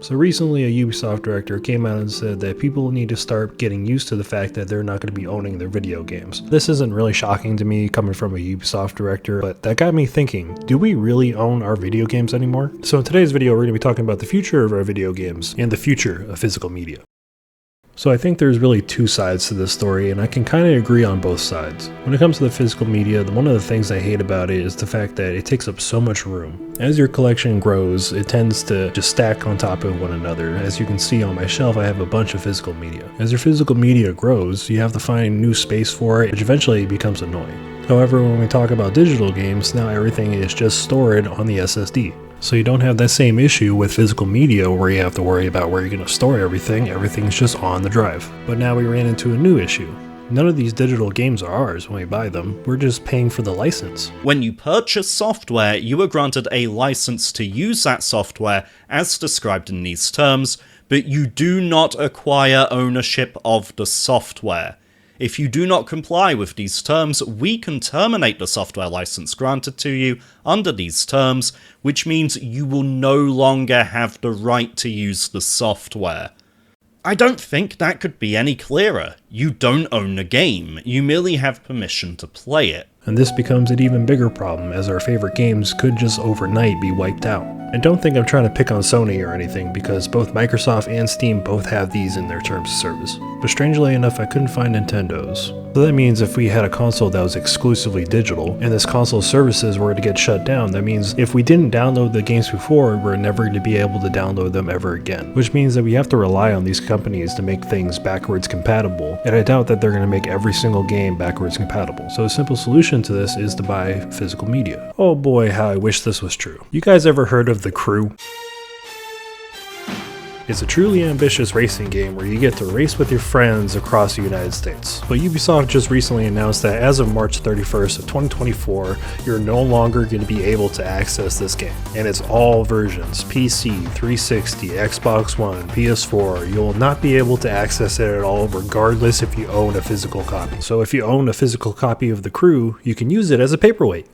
So recently a Ubisoft director came out and said that people need to start getting used to the fact that they're not going to be owning their video games. This isn't really shocking to me coming from a Ubisoft director, but that got me thinking, do we really own our video games anymore? So in today's video we're going to be talking about the future of our video games and the future of physical media. So I think there's really two sides to this story, and I can kind of agree on both sides. When it comes to the physical media, one of the things I hate about it is the fact that it takes up so much room. As your collection grows, it tends to just stack on top of one another. As you can see on my shelf, I have a bunch of physical media. As your physical media grows, you have to find new space for it, which eventually becomes annoying. However, when we talk about digital games, now everything is just stored on the SSD. So you don't have that same issue with physical media where you have to worry about where you're going to store everything. Everything's just on the drive. But now we ran into a new issue. None of these digital games are ours when we buy them. We're just paying for the license. When you purchase software, you are granted a license to use that software as described in these terms, but you do not acquire ownership of the software. If you do not comply with these terms, we can terminate the software license granted to you under these terms, which means you will no longer have the right to use the software. I don't think that could be any clearer. You don't own the game, you merely have permission to play it. And this becomes an even bigger problem, as our favorite games could just overnight be wiped out. And don't think I'm trying to pick on Sony or anything, because both Microsoft and Steam both have these in their terms of service. But strangely enough, I couldn't find Nintendo's. So that means if we had a console that was exclusively digital, and this console's services were to get shut down, that means if we didn't download the games before, we're never going to be able to download them ever again. Which means that we have to rely on these companies to make things backwards compatible, and I doubt that they're going to make every single game backwards compatible. So a simple solution to this is to buy physical media. Oh boy, how I wish this was true. You guys ever heard of The Crew? It's a truly ambitious racing game where you get to race with your friends across the United States. But Ubisoft just recently announced that as of March 31st of 2024, you're no longer going to be able to access this game. And it's all versions, PC, 360, Xbox One, PS4. You will not be able to access it at all regardless if you own a physical copy. So if you own a physical copy of The Crew, you can use it as a paperweight.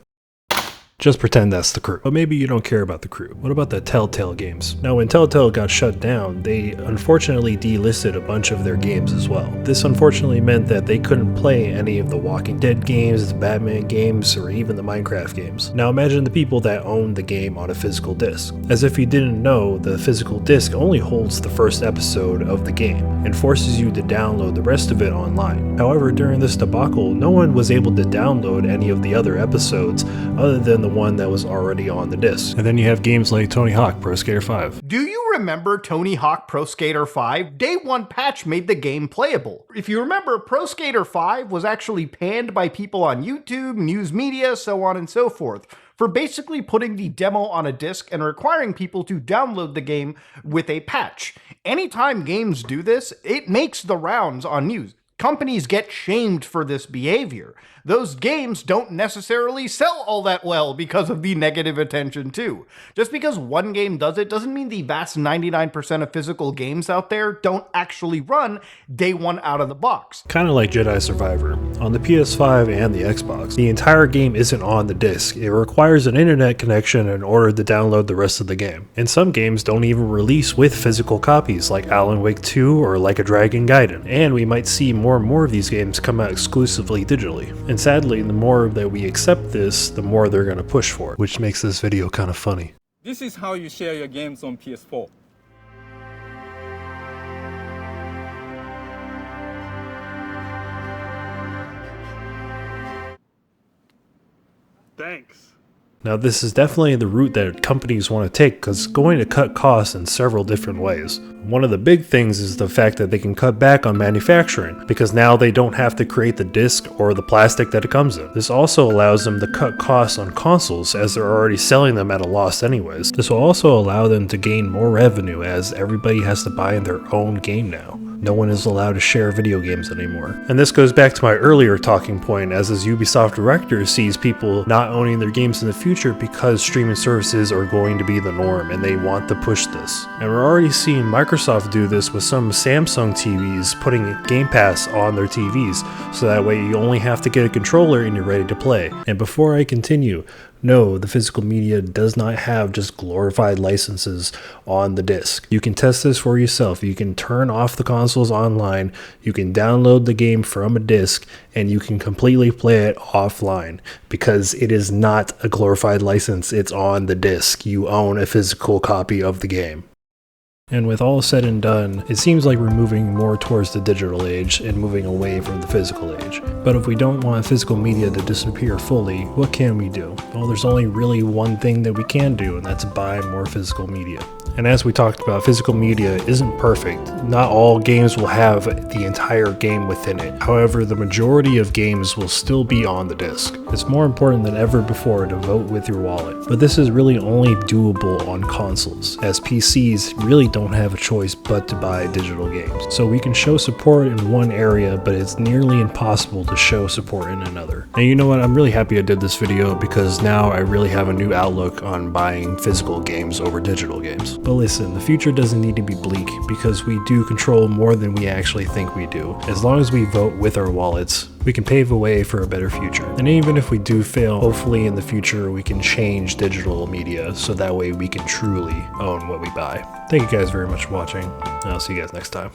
Just pretend that's The Crew. But maybe you don't care about The Crew. What about the Telltale games? Now when Telltale got shut down, they unfortunately delisted a bunch of their games as well. This unfortunately meant that they couldn't play any of the Walking Dead games, the Batman games, or even the Minecraft games. Now imagine the people that own the game on a physical disc. As if you didn't know, the physical disc only holds the first episode of the game and forces you to download the rest of it online. However, during this debacle, no one was able to download any of the other episodes other than the one that was already on the disc. And then you have games like Tony Hawk Pro Skater 5. Do you remember Tony Hawk Pro Skater 5? Day 1 patch made the game playable. If you remember, Pro Skater 5 was actually panned by people on YouTube, news media, so on and so forth, for basically putting the demo on a disc and requiring people to download the game with a patch. Anytime games do this, it makes the rounds on news. Companies get shamed for this behavior. Those games don't necessarily sell all that well because of the negative attention too. Just because one game does it doesn't mean the vast 99% of physical games out there don't actually run day 1 out of the box. Kind of like Jedi Survivor. On the PS5 and the Xbox, the entire game isn't on the disc. It requires an internet connection in order to download the rest of the game. And some games don't even release with physical copies, like Alan Wake 2 or Like a Dragon Gaiden. And we might see more and more of these games come out exclusively digitally. And sadly, the more that we accept this, the more they're going to push for it, which makes this video kind of funny. This is how you share your games on PS4. Thanks. Now this is definitely the route that companies want to take because it's going to cut costs in several different ways. One of the big things is the fact that they can cut back on manufacturing because now they don't have to create the disc or the plastic that it comes in. This also allows them to cut costs on consoles as they're already selling them at a loss anyways. This will also allow them to gain more revenue as everybody has to buy their own game now. No one is allowed to share video games anymore. And this goes back to my earlier talking point, as this Ubisoft director sees people not owning their games in the future because streaming services are going to be the norm and they want to push this. And we're already seeing Microsoft do this with some Samsung TVs putting Game Pass on their TVs, so that way you only have to get a controller and you're ready to play. And before I continue, No, the physical media does not have just glorified licenses on the disc. You can test this for yourself. You can turn off the consoles online, you can download the game from a disc, and you can completely play it offline because it is not a glorified license. It's on the disc. You own a physical copy of the game. And with all said and done, it seems like we're moving more towards the digital age and moving away from the physical age. But if we don't want physical media to disappear fully, what can we do? Well, there's only really one thing that we can do, and that's buy more physical media. And as we talked about, physical media isn't perfect. Not all games will have the entire game within it. However, the majority of games will still be on the disc. It's more important than ever before to vote with your wallet. But this is really only doable on consoles, as PCs really don't have a choice but to buy digital games. So we can show support in one area, but it's nearly impossible to show support in another. And you know what? I'm really happy I did this video because now I really have a new outlook on buying physical games over digital games. But listen, the future doesn't need to be bleak because we do control more than we actually think we do. As long as we vote with our wallets, we can pave a way for a better future. And even if we do fail, hopefully in the future we can change digital media so that way we can truly own what we buy. Thank you guys very much for watching, and I'll see you guys next time.